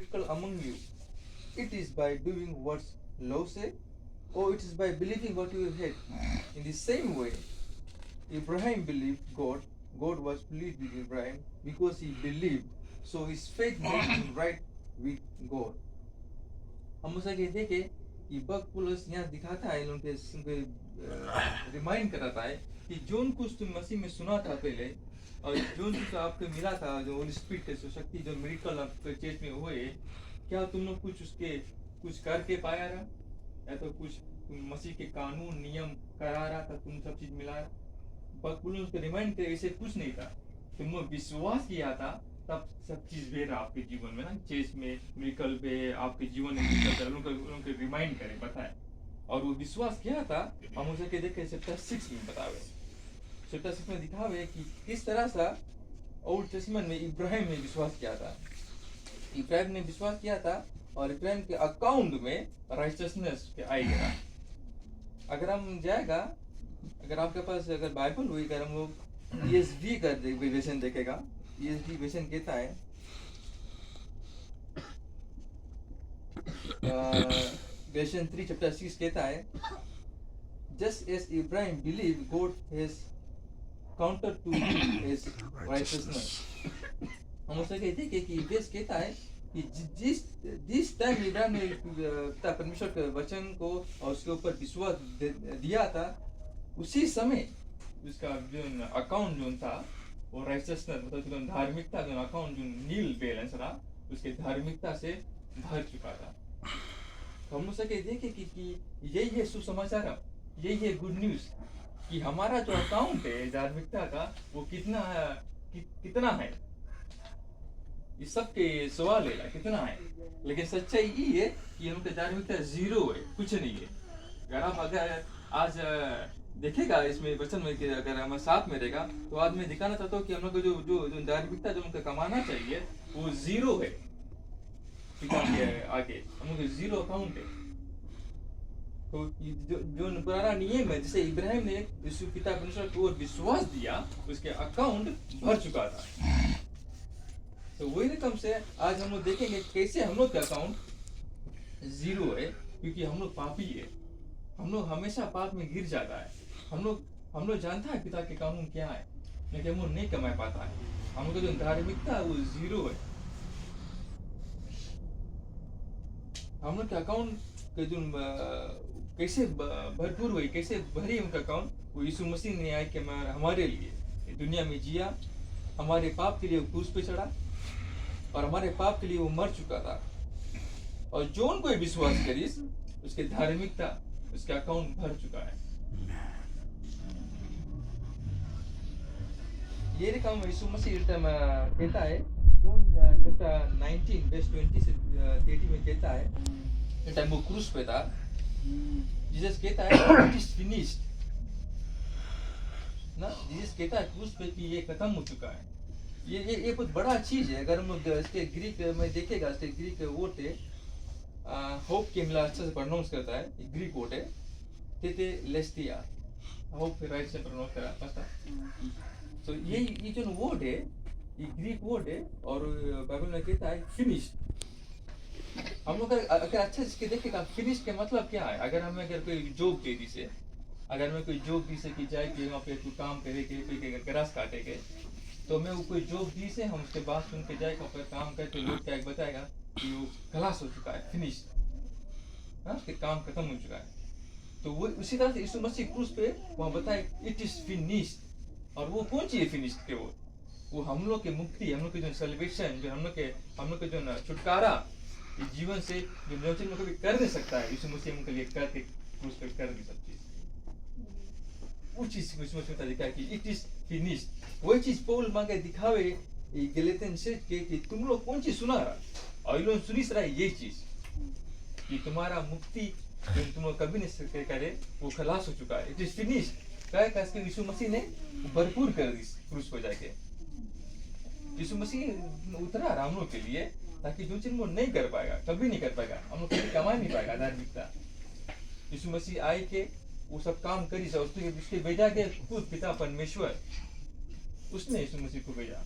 difficult among you, it is by doing what law say, or it is by believing what you have heard. In the same way, Abraham believed God. God was pleased with Abraham because he believed. So his faith made him right with God. हम उसे कहते हैं कि bug police यहाँ दिखाता है लोगों के रिमाइंड कराता है कि जोन कुछ तुम मसीह में सुना था पहले और जोन कुछ आपको मिला था जो होली स्पिरिट के शक्ति जो मिरेकल आपके चर्च में हुए, क्या तुम लोग कुछ उसके कुछ करके पाया रहा या तो कुछ मसीह के कानून नियम करा रहा था, तुम सब चीज मिला बग पुलिस को रिमाइंड करे ऐसे कुछ नहीं था, तुम लोग विश्वास किया था तब सब चीज वे रहा आपके जीवन में ना, चेस में मिरेकल पे आपके जीवन में उनको रिमाइंड करे बताए और वो विश्वास किया था। हम उसे के देखे चैप्टर 6 में बतावे, चैप्टर 6 में दिखावे कि किस तरह सा ओल्ड टेस्टमेंट में इब्राहिम ने विश्वास किया था। इब्राहिम ने विश्वास किया था और इब्राहिम के अकाउंट में राइचसनेस के आएगा। अगर हम जाएगा, अगर आपके पास अगर बाइबल हुई, अगर हम लोग ESV का वर्जन देखेगा, ESV वर्जन कहता है वर्जन 3 चैप्टर 6 कहता है, just as Abraham believed, God has counted to him as righteousness. हम उससे कहते हैं कि वेस कहता है कि जिस टाइम इब्राहिम ने पिता परमेश्वर के वचन को और उसके ऊपर विश्वास दिया था, उसी समय उसका जो अकाउंट जो था वो राइचसनेस मतलब धार्मिकता जो अकाउंट जो नील बैलेंस रहा उसके धार्मिकता से भर चुका था। हम उसे कहते हैं कि यही है सुसमाचार, यही है गुड न्यूज कि हमारा जो अकाउंट है धार्मिकता का वो कितना है। ये सबके सवाल है कितना है, लेकिन सच्चाई ये है कि उनकी धार्मिकता जीरो है, कुछ नहीं है। अगर आप अगर आज देखेगा इसमें वचन में कि अगर हमें साथ में रहेगा तो आज मैं दिखाना चाहता हूँ कि हम लोग को जो धार्मिकता जो उनको कमाना चाहिए वो जीरो है। पिता के आगे हम लोग जीरो अकाउंट है। तो जो पुराना नियम है, जैसे इब्राहिम ने यीशु पिता परमेश्वर को विश्वास दिया, उसके अकाउंट भर चुका था। तो वही रकम से आज हम लोग देखेंगे कैसे हम लोग का अकाउंट जीरो है, क्योंकि हम लोग पापी है, हम लोग हमेशा पाप में गिर जाता है। हम लोग जानता है पिता के कानून क्या है, लेकिन हम लोग नहीं कमा पाता है। हम लोग जो धार्मिकता वो जीरो है। हम लोग का अकाउंट के जो कैसे भरपूर हुई, कैसे भरी उनका अकाउंट, वो यीशु मसीह ने आए कि हमारे लिए दुनिया में जिया, हमारे पाप के लिए क्रूस पे चढ़ा और हमारे पाप के लिए वो मर चुका था। और जो उनको विश्वास करी उसके धार्मिकता उसका अकाउंट भर चुका है। ये रकम यीशु मसीह कहता है जॉन चैप्टर 19 वर्स 20 से 30 में कहता है, टाइम वो क्रूस पे था, जीसस कहता है इट इज फिनिश्ड ना, जीसस कहता है क्रूस पे कि ये खत्म हो चुका है। ये बहुत बड़ा चीज है। अगर हम इसके ग्रीक में देखेगा, इसके ग्रीक वर्ड है होप के मिला अच्छा से प्रोनाउंस करता है, ग्रीक वर्ड है तेते लेस्टिया, होप पे राइट से प्रोनाउंस करा पता। तो ये जो वर्ड है ये ग्रीक वर्ड है और बाइबल में कहता है फिनिश्ड। हम लोग अगर अच्छे से देखेगा फिनिश के मतलब क्या है। अगर हमें अगर कोई जॉब दे दी से, अगर मैं कोई जॉब दी से कि जाए कि वहाँ पे कोई काम करे के ग्रास काटे के, तो मैं वो कोई जॉब दी से हम उसके बाद सुन के जाएगा फिर काम करके लोग क्या बताएगा कि वो खलास हो चुका है, फिनिश, हाँ काम खत्म हो चुका है। तो वो उसी तरह से यीशु मसीह क्रूस पे वहाँ बताए इट इज फिनिश्ड। और वो कौन सी है फिनिश्ड के वो हम लोग के मुक्ति, हम लोग के जो सेलिब्रेशन, जो हम लोग के जो छुटकारा इस जीवन से जो निर्वचन में कभी कर नहीं सकता है, यीशु मसीह उनके लिए करके क्रूस पे कर दी सब चीज। वो चीज यीशु मसीह ने दिखाया कि इट इज फिनिश्ड। वही चीज पौल मांगे दिखावे गलातियन से कि तुम लोग कौन चीज सुना रहा और लोग सुनी रहा ये चीज कि तुम्हारा मुक्ति जो तुम लोग कभी नहीं करे वो खलास हो चुका है, इट इज फिनिश्ड। क्या इसके यीशु मसीह ने भरपूर कर दी क्रूस पर जाके। यीशु मसीह उतरा हम लोग के लिए ताकि जो चीज वो नहीं कर पाएगा, कभी नहीं कर पाएगा, हम लोग कभी कमा नहीं पाएगा धार्मिकता, यीशु मसीह आए के वो सब काम करी सा उसके भेजा के खुद पिता परमेश्वर उसने यीशु मसीह को भेजा।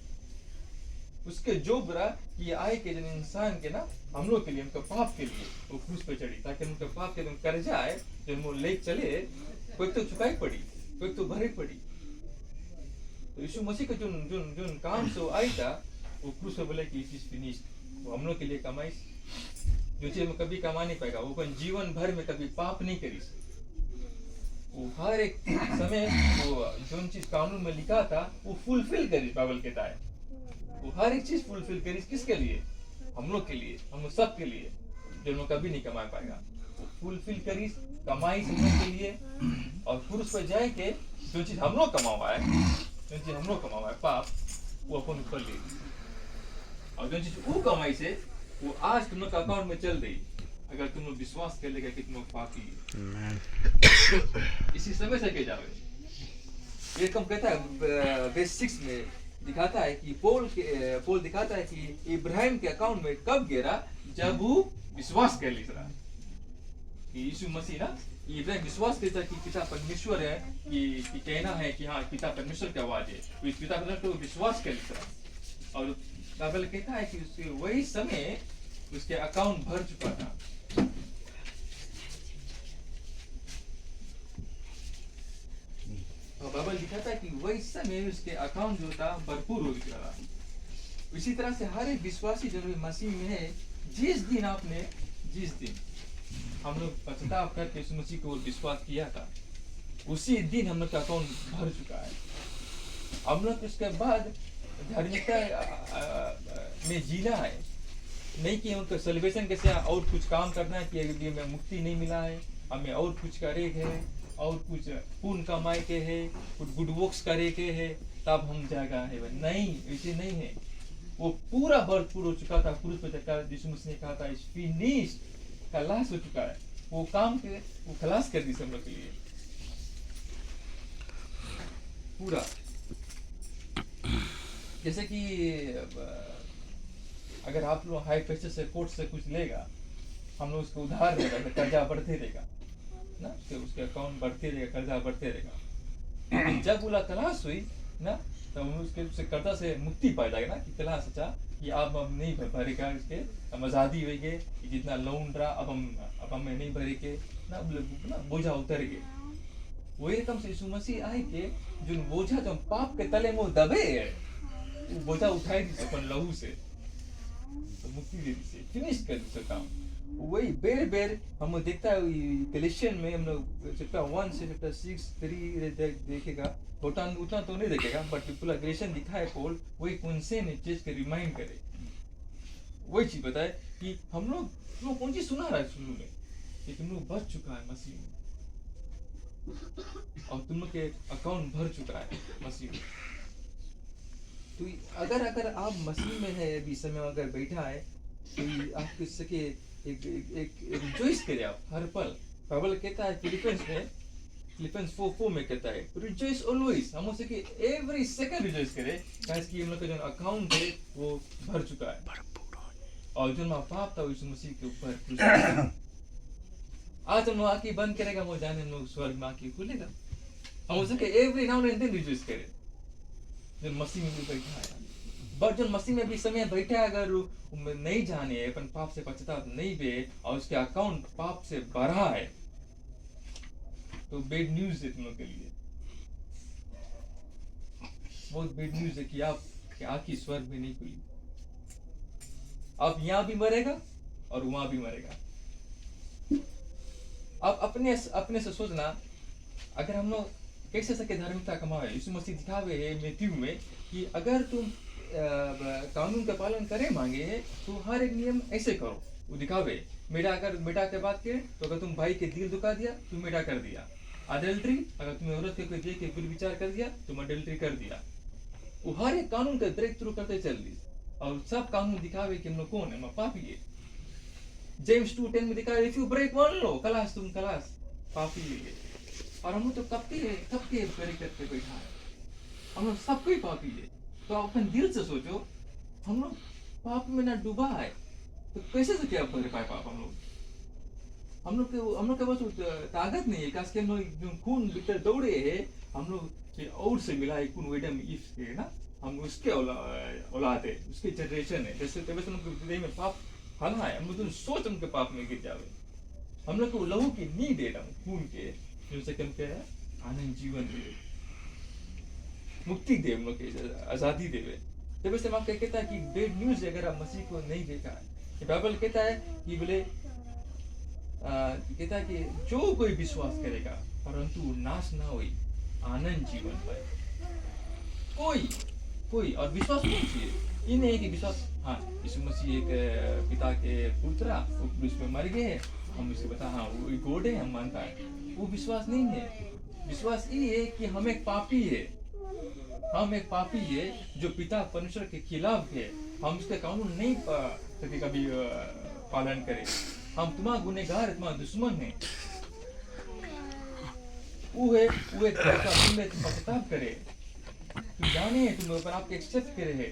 उसके जो बुरा कि आए के जन इंसान के ना हम लोग के लिए, उनका पाप के लिए वो क्रूस पे चढ़ी, ताकि उनके पाप के कर्जा आए जब वो ले चले, कोई तो चुकाई पड़ी, कोई तो भरे पड़ी। तो यीशु मसीह का जो जो जो काम से वो आई था, वो क्रूस पे बोले कि इट इज फिनिश्ड। वो हम लोग के लिए कमाई, जो चीज में कभी कमा नहीं पाएगा, वो अपन जीवन भर में कभी पाप नहीं करी। वो हर एक समय वो जो चीज कानून में लिखा था वो फुलफिल करी, बाइबल कहता है वो हर एक चीज फुलफिल करी। किसके लिए? हम लोग के लिए, हम लोग सब के लिए, जो लोग कभी नहीं कमा पाएगा। वो फुलफिल करी, कमाई हम लोग के लिए। और फिर उस पर जाए के जो चीज हम लोग कमा हुआ है, जो चीज हम लोग कमा हुआ है पाप, वो अपन ऊपर ले ली। और जो चीज वो कमाई से वो आज तुम लोग अकाउंट में चल रही, अगर तुम लोग विश्वास कर लेगा कि तुम लोग पापी इसी समय से के जाओगे। ये कम कहता है बेस 6 में दिखाता है कि पोल दिखाता है कि इब्राहिम के अकाउंट में कब गिरा, जब वो विश्वास कर ली था कि यीशु मसीह ना, इब्राहिम विश्वास करता कि पिता परमेश्वर है, कि कहना है कि हाँ पिता परमेश्वर की आवाज है, तो इस पिता परमेश्वर को विश्वास कर ली था। और बाइबल कहता है कि उसके वही समय उसके अकाउंट भर चुका था। और बाइबल दिखाता है कि वही समय उसके अकाउंट जो था भरपूर हो चुका था। इसी तरह से हर एक विश्वासी जो मसीह में है, जिस दिन हम लोग पश्चाताप करके यीशु मसीह को विश्वास किया था, उसी दिन हम लोग का अकाउंट भर चुका है। हम लोग उसके बाद धार्मिकता में जीना है, नहीं कि उनको सेलिब्रेशन कैसे और कुछ काम करना है कि अभी हमें मुक्ति नहीं मिला है, हमें और कुछ करे है, और कुछ पुण्य कमाए के है, कुछ गुड वर्क्स करे के है, तब हम जाएगा है। नहीं, ऐसे नहीं है। वो पूरा भरपूर हो चुका था। क्रूस पे चढ़कर यीशु मसीह ने कहा था इट्स फिनिश्ड, खलास हो चुका है। वो काम के वो खलास कर दी सब लोग के लिए पूरा। जैसे कि अगर आप लोग हाई प्रेशर से कोर्ट से कुछ लेगा, हम लोग उसको उधार देगा तो कर्जा बढ़ते रहेगा ना, तो उसके अकाउंट बढ़ते रहेगा, कर्जा बढ़ते रहेगा। जब बोला खलास हुई ना, तो हम उसके कर्जा से मुक्ति पा जाएगा ना, कि खलास अच्छा कि अब हम नहीं भरेगा, इसके हम आजादी हुई गए, जितना लोन रहा अब हमें नहीं भरेंगे ना, बोझा उतर गए। वही रकम से यीशु मसीह आए के जो बोझा जो पाप के तले में दबे है, वो बोझा उठाई दी अपन लहू से, तो मुक्ति दे दी से, फिनिश कर दी काम। वही बेर बेर हम देखता है गैलेशियन में, हम लोग चैप्टर 1 से चैप्टर 6 3 देखेगा, भूटान उतना तो नहीं देखेगा, बट पूरा गैलेशियन दिखा है पोल, वही कौन से चीज के रिमाइंड करे, वही चीज बताए कि हम लोग कौन चीज सुना रहा है शुरू में, कि तुम लोग बच चुका है मसीह में, और तुम लोग के अकाउंट भर चुका है मसीह में। तो अगर आप मसीह में है, अभी समय अगर बैठा है, तो आप किस सके एक रिजॉइस करे आप हर पल। बाइबल कहता है फिलिपियंस 4:4 में कहता है रिजॉइस ऑलवेज, हम उसे कि एवरी सेकंड रिजॉइस करे, क्योंकि हम लोग का जो अकाउंट है वो भर चुका है, और जो हमारा पाप था यीशु मसीह के ऊपर। आज हम लोग आंखें बंद करेगा, वो जाने हम लोग स्वर्ग में आंखें खुलेगा। हम उसे कि every now and then rejoice करे, जो मसीह में भी बैठा है। बट जो मसीह में भी समय बैठा है, अगर नहीं जाने अपन पाप से पश्चाताप नहीं बे, और उसके अकाउंट पाप से भरा है, तो बैड न्यूज है तुम लोग के लिए, बहुत बैड न्यूज है कि आपकी स्वर्ग में नहीं खुली। आप यहाँ भी मरेगा और वहां भी मरेगा। आप अपने से सोचना, अगर हम लोग कैसे सके धार्मिकता कमावे, यीशु मसीह दिखावे है मैथ्यू में कि अगर तुम कानून का पालन करे मांगे तो हर एक नियम ऐसे करो, वो दिखावे। मेरा के बात के, तो अगर तुम भाई के दिल दुखा दिया, तुम मेरा कर दिया। अडल्ट्री, अगर तुमने औरत के कोई देख के कुछ विचार कर दिया, तुम अडल्ट्री कर दिया। वो हर एक कानून का ब्रेक थ्रू करते चल दी, और सब कानून दिखावे कि हम लोग कौन है, पापी है। जेम्स 2:10 में दिखावे if you break one law, खलास तुम खलास, पापी है। और हम लोग तो कब के ब्रेक करके बैठा है, हम लोग सब कोई पापी है। तो अपन दिल से सोचो, हम लोग पाप में ना डूबा है, तो कैसे से क्या भर पाए पाप हम लोग के पास ताकत नहीं है, हम लोग जो खून भीतर दौड़े है, हम लोग और से मिला है खून वेडम इफ के ना, हम उसके औलाद है, उसकी जनरेशन है। जैसे तबे उनके हृदय में पाप हला है, हम तो सोच उनके पाप में गिर जावे। हम लोग को लहू की नीड है, खून के जिनसे कम के आनंद जीवन दे, मुक्ति दे, हम लोग के आजादी देवे। तब से हम कहता है कि बेड न्यूज अगर आप मसीह को नहीं देखा है, बाइबल कहता है कि बोले कहता है कि जो कोई विश्वास करेगा परंतु नाश ना होई, आनंद जीवन पाए। कोई और विश्वास कौन चाहिए? ये नहीं है कि विश्वास हाँ यीशु मसीह एक पिता के पुत्र, वो क्रूस पे मर गए, हम इसे बता हाँ वो गॉड है, हम मानता है। वो विश्वास नहीं है। विश्वास ये है कि हम एक पापी है, हम एक पापी है जो पिता परमेश्वर के खिलाफ है। हम उसके कानून नहीं कभी पालन करें। हम तुम्हारा गुनहगार, तुम्हारा दुश्मन है। वो एक पश्चाताप करे, तुम जाने तुम पर आपके एक्सेप्ट करे है,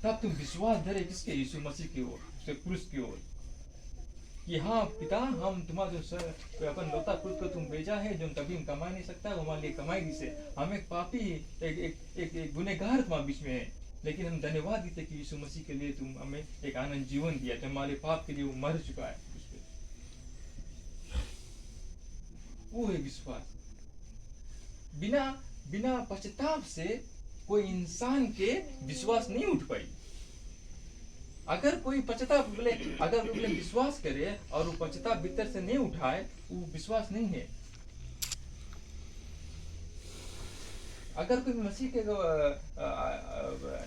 तब तुम विश्वास धरे किसके? यीशु मसीह की ओर, उसके क्रूस की ओर, कि हाँ पिता हम तुम्हारा जो अपन लौता खुद को तुम भेजा है जो कभी हम कमा नहीं सकता, वो हमारे लिए कमाई दी से। हम एक पापी एक गुनहगार तुम्हारे बीच में है, लेकिन हम धन्यवाद देते कि यीशु मसीह के लिए तुम हमें एक आनंद जीवन दिया, जो हमारे पाप के लिए वो मर चुका है। वो है विश्वास। बिना पश्चाताप से कोई इंसान के विश्वास नहीं उठ पाई। अगर कोई पश्चाताप बोले, अगर बोले विश्वास करे और वो पश्चाताप भीतर से नहीं उठाए, वो विश्वास नहीं है। अगर कोई मसीह के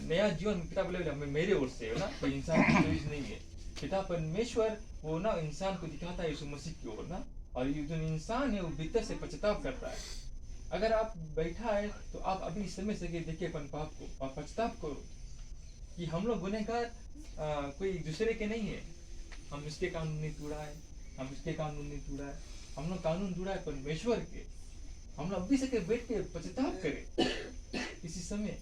नया जीवन पिता बोले मेरे ओर से है ना, कोई इंसान की चॉइस नहीं है। पिता परमेश्वर वो ना इंसान को दिखाता है यीशु मसीह की ओर ना, और ये जो इंसान है वो भीतर से पश्चाताप करता है। अगर आप बैठा है तो आप अभी समय से देखिए अपन पाप को और पश्चाताप करो कि हम लोग गुनहगार कोई दूसरे के नहीं है। हम इसके कानून नहीं तोड़ा है, हम इसके कानून नहीं तोड़ा है, हम लोग कानून तोड़ा है परमेश्वर के। हम लोग अभी से बैठ के पश्चाताप करें इसी समय।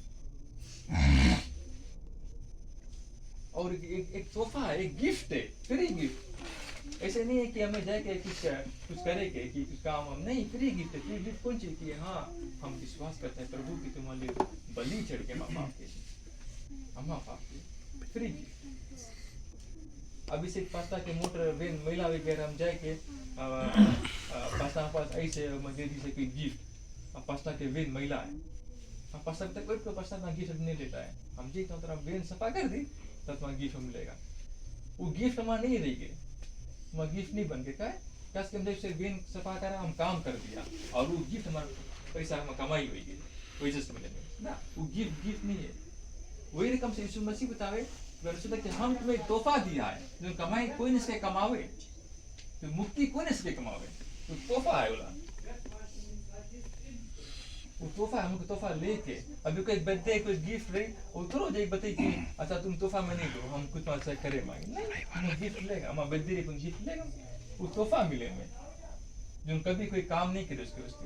और एक तोहफा है, एक गिफ्ट है, फ्री गिफ्ट। ऐसे नहीं है कि हमें जाके कुछ करेंगे कि कुछ काम हम नहीं, फ्री गिफ्ट है। फ्री गिफ्ट कौन चाहिए कि हाँ हम विश्वास करते हैं प्रभु की तुम्हारे लिए बलि चढ़ के माँ बाप के फ्री गिफ्ट। अभी से पास्ता के मोटर वेन महिला वगैरह हम जाके पास्ता पास ऐसे दे दी से कोई गिफ्ट, पास्ता के वेन महिला है, पास्ता तक कोई पास्ता ना गिफ्ट नहीं लेता है। हम जी तो वेन सफा कर दी तब तुम्हारा गिफ्ट मिलेगा। वो गिफ्ट हमारा नहीं रहेगी, हमारा गिफ्ट नहीं बन के क्या से वेन सफा करा, हम काम कर दिया और वो गिफ्ट हमारा पैसा हम कमाई होगी वजह से मिलेगा ना। वो गिफ्ट नहीं है। वही रकम से यीशु मसीह बतावे कि हम तुम्हें तोहफा दिया है, जो कमाई कोई नहीं सके कमावे, तो मुक्ति कोई नहीं सके कमावे, तो तोहफा है बोला। वो तोहफा हमको तोहफा लेके अभी कोई बर्थडे कोई गिफ्ट रही उतरो जाए बताई कि अच्छा तुम तोहफा में नहीं दो, हम कुछ अच्छा करे मांगे नहीं, हम गिफ्ट लेगा, हमारा बर्थडे को गिफ्ट लेगा, वो तोहफा मिले में जो कभी कोई काम नहीं करे उसके वस्तु।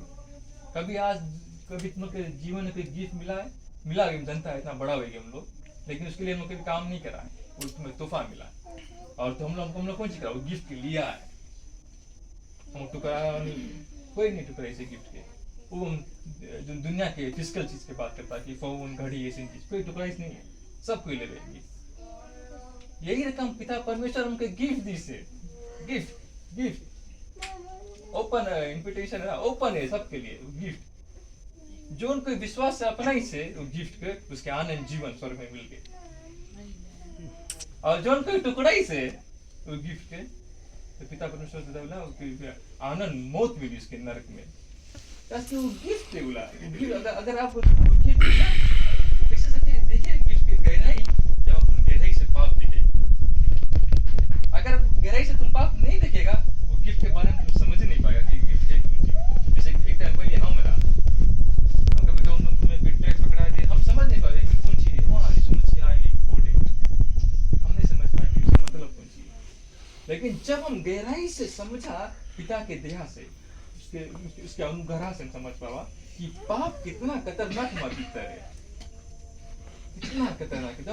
कभी आज कभी तुम्हारे जीवन में कोई गिफ्ट मिला जनता है इतना बड़ा हो गया हम लोग, लेकिन उसके लिए हम लोग कभी काम नहीं करा है, वो तुम्हें तोहफा मिला और तो हम लोग कौन सी करा, वो गिफ्ट लिया है। हम टुकड़ा नहीं, कोई नहीं टुकड़ा ऐसे गिफ्ट के। वो जो दुनिया के फिजिकल चीज की बात करता है कि फोन घड़ी ऐसी चीज कोई टुकड़ा नहीं है, सब कोई ले लेंगे। यही रकम पिता परमेश्वर उनके गिफ्ट दी से गिफ्ट ओपन इन्विटेशन है, ओपन है सबके लिए गिफ्ट। जो उनको विश्वास से अपना ही से वो गिफ्ट के उसके आनंद जीवन स्वर्ग में मिल गए, और जो उनको टुकड़ा ही से वो गिफ्ट के तो पिता परमेश्वर आनंद मौत मिली उसके नरक में। वो गिफ्ट है बोला। अगर आप गिफ्ट देखिए गिफ्ट की गहराई, जब अपन गहराई से पाप देखेगा, अगर गहराई से तुम पाप नहीं देखेगा वो गिफ्ट के बारे में तुम समझ नहीं पाएगा कि गिफ्ट है कुछ। जैसे एक टाइम पहले हम रहा कभी तो तुम्हें बिट्रेक पकड़ा दिया, हम समझ नहीं पाए कि कौन चीज है, वहाँ कोड है, हम नहीं समझ पाए कि उसका मतलब कौन चीज है। लेकिन जब हम गहराई से समझा पिता के दया से, उसके अनुग्रह से समझ पावा कि पाप कितना खतरनाक हमारे भीतर है, कितना खतरनाक है।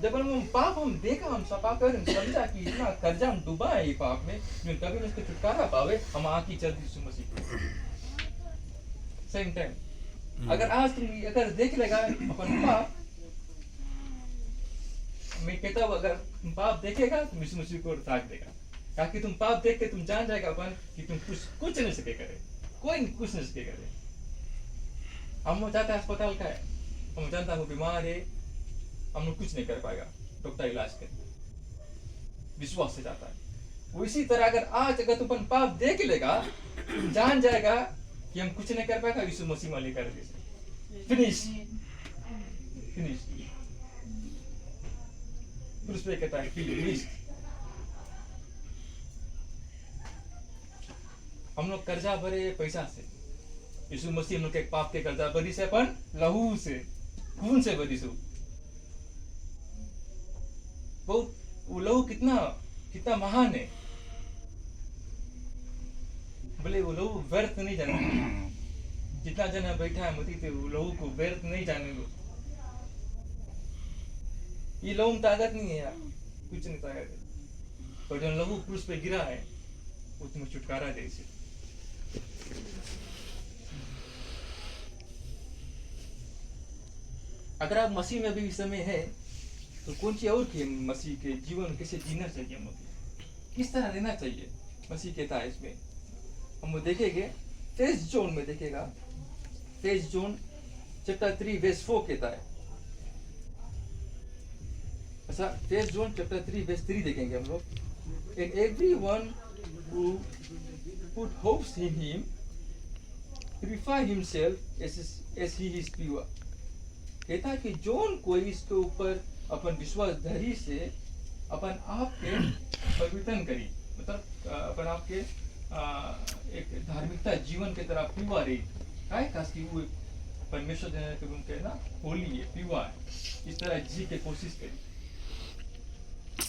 जब हम पाप हम देखा, हम सफा कर समझा कि इतना कर्जा हम डूबा है ये पाप में, जो कभी उसके छुटकारा पावे, हम आँखी चल दी यीशु मसीह को। सेम टाइम अगर आज तुम अगर देख लेगा अपन पाप मैं कहता हूँ अगर तुम पाप देखेगा तुम यीशु मसीह को ताक देगा, ताकि तुम पाप देख के तुम जान जाएगा अपन कि तुम कुछ नहीं सके करे, कोई कुछ नहीं सके करे। हम जाते हैं अस्पताल का है, हम जानता हूँ बीमार है, हम लोग कुछ नहीं कर पाएगा, डॉक्टर इलाज कर विश्वास से जाता है। वो इसी तरह अगर तुम पाप देख लेगा तुम जान जाएगा कि हम कुछ नहीं कर पाएगा, यीशु मसीह वाले कर दे फिनिश फिनिश। फिर उसमें कहता है फिनिश। हम लोग कर्जा भरे पैसा से, यीशु मसीह हम लोग के पाप के कर्जा भरी से, अपन लहू से खून से भरी से। बहुत वो लहू कितना महान है, बोले वो लहू व्यर्थ नहीं जाने, जितना जना बैठा है मती थे वो लहू को व्यर्थ नहीं जाने दो। ये लहू में ताकत नहीं है यार, कुछ नहीं ताकत है, पर जो लहू क्रूस पे गिरा है वो तुम्हें छुटकारा दे इसे। अगर आप मसीह में भी इस समय है तो कौन सी और की मसीह के जीवन कैसे जीना चाहिए, हम किस तरह रहना चाहिए, मसीह कहता है इसमें। हम देखेंगे फेस जोन में, देखेगा फेस जोन चैप्टर 3 वर्स 4 कहता है ऐसा। फेस जोन चैप्टर 3 वर्स 3 देखेंगे हम लोग। And everyone who put hopes in him purify himself as he is pure. कहता है कि जोन कोई इसके ऊपर अपन विश्वास धरी से अपन आप के पवित्रन करी, मतलब अपन आपके एक धार्मिकता जीवन के तरह पीवा रही है, खास की वो परमेश्वर देने के उनके ना होली है, पीवा है, इस तरह जी के कोशिश करी।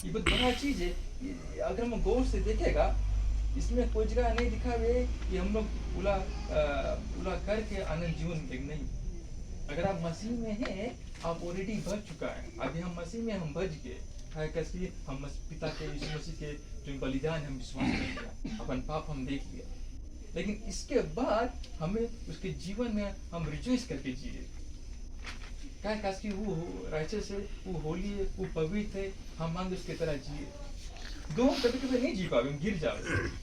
ये बहुत बड़ा चीज है। अगर हम गौर से देखेगा इसमें कोई जगह नहीं दिखा हुए कि हम लोग उला करके आनंद जीवन देख नहीं। अगर आप मसीह में हैं, आप ऑलरेडी बच चुका है। अभी हम मसीह में हम बच गए, कैसे हम पिता के यीशु मसीह के जो बलिदान हम विश्वास कर लिया, अपन पाप हम देख लिया। लेकिन इसके बाद हमें उसके जीवन में हम रिजॉइस करके जिए, क्या खास की वो राइचस है, वो होली है, वो पवित्र है, हम मांग उसके तरह जिए। दो कभी कभी नहीं जी पावे, गिर जाओ,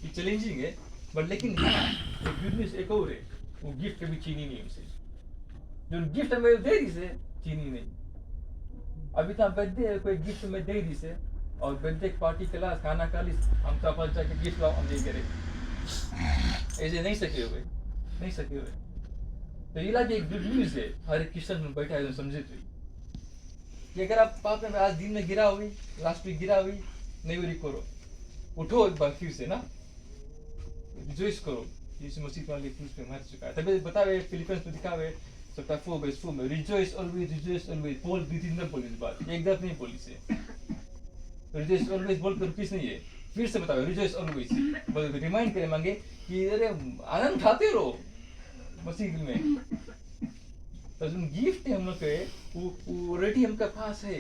ये चैलेंजिंग है, बट लेकिन हाँ गुड न्यूज़ एक और है, वो गिफ्ट कभी छीनी नहीं उसे। जो गिफ्ट हमें दे दी से चीनी नहीं। अभी तो बर्थडे है, कोई गिफ्ट में दे दी से और बर्थडे पार्टी क्लास खाना खा ली, हम तो अपन जाके गिफ्ट लाओ हम नहीं करे, ऐसे नहीं सके हुए। तो ये लाइक एक गुड न्यूज़ है हर एक क्रिश्चियन में बैठा है, समझे तो कि अगर आप पाप में आज दिन में गिरा हुई, लास्ट वीक गिरा हुई, नहीं वो करो, उठो एक बार फिर से ना, रिजॉइस करो, यीशु मसीह वाले क्रूस पे मर चुका है। तभी बतावे फिलिपियंस में दिखावे चैप्टर 4 वर्स 4 में, रिजॉइस ऑलवेज। पॉल भी तीन बार बोली इस बात, एक दफा नहीं बोली से। रिजॉइस ऑलवेज बोल कर किस नहीं है, फिर से बतावे रिजॉइस ऑलवेज, रिमाइंड करे मांगे कि अरे आनंद खाते रहो मसीह में। तो जो गिफ्ट है हम लोग के वो ऑलरेडी हमका पास है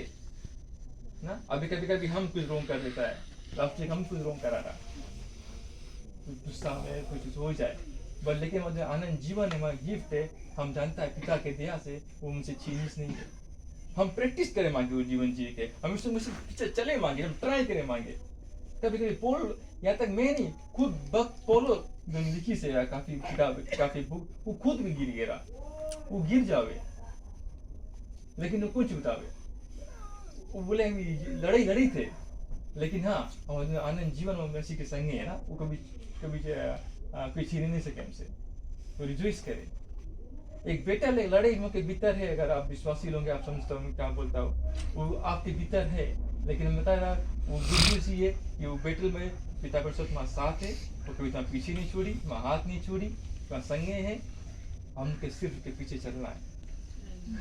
ना। अभी कभी हम कुछ रोंग कर देता है, लास्ट वीक हम कुछ रोंग करा रहा, कुछ गुस्सा में कुछ हो जाए, बट लेकिन वो जो आनंद जीवन है, हमारा गिफ्ट है, हम जानता है पिता के दया से वो मुझसे छीनिस नहीं है। हम प्रैक्टिस करें मांगे वो जीवन जी के, हम उससे मुझसे पीछे चले मांगे, हम ट्राई करें मांगे। कभी पोल यहाँ तक मैं नहीं, खुद वक्त पोलो लिखी से या काफी किताब काफी बुक, वो खुद भी गिर गिरा, वो गिर जावे लेकिन वो कुछ बतावे, वो बोले लड़ी थे, लेकिन हाँ हमारे आनंद जीवन में मसीह के संगे है ना, वो कभी कोई छीन नहीं सके हमसे। तो रिजॉइस करें। एक बेटा ले लड़ाई में के भीतर है, अगर आप विश्वासी लोग आप समझता हूँ क्या बोलता हूँ, वो आपके भीतर है, लेकिन मैं बता रहा वो गुड न्यूज़ ये कि वो बैटल में पिता परमेश्वर तुम्हारे साथ है, वो कभी तुम्हारे पीछे नहीं छोड़ी, तुम्हारा हाथ नहीं छोड़ी, तुम्हारे संगे है, हमके सिर्फ के पीछे चलना है।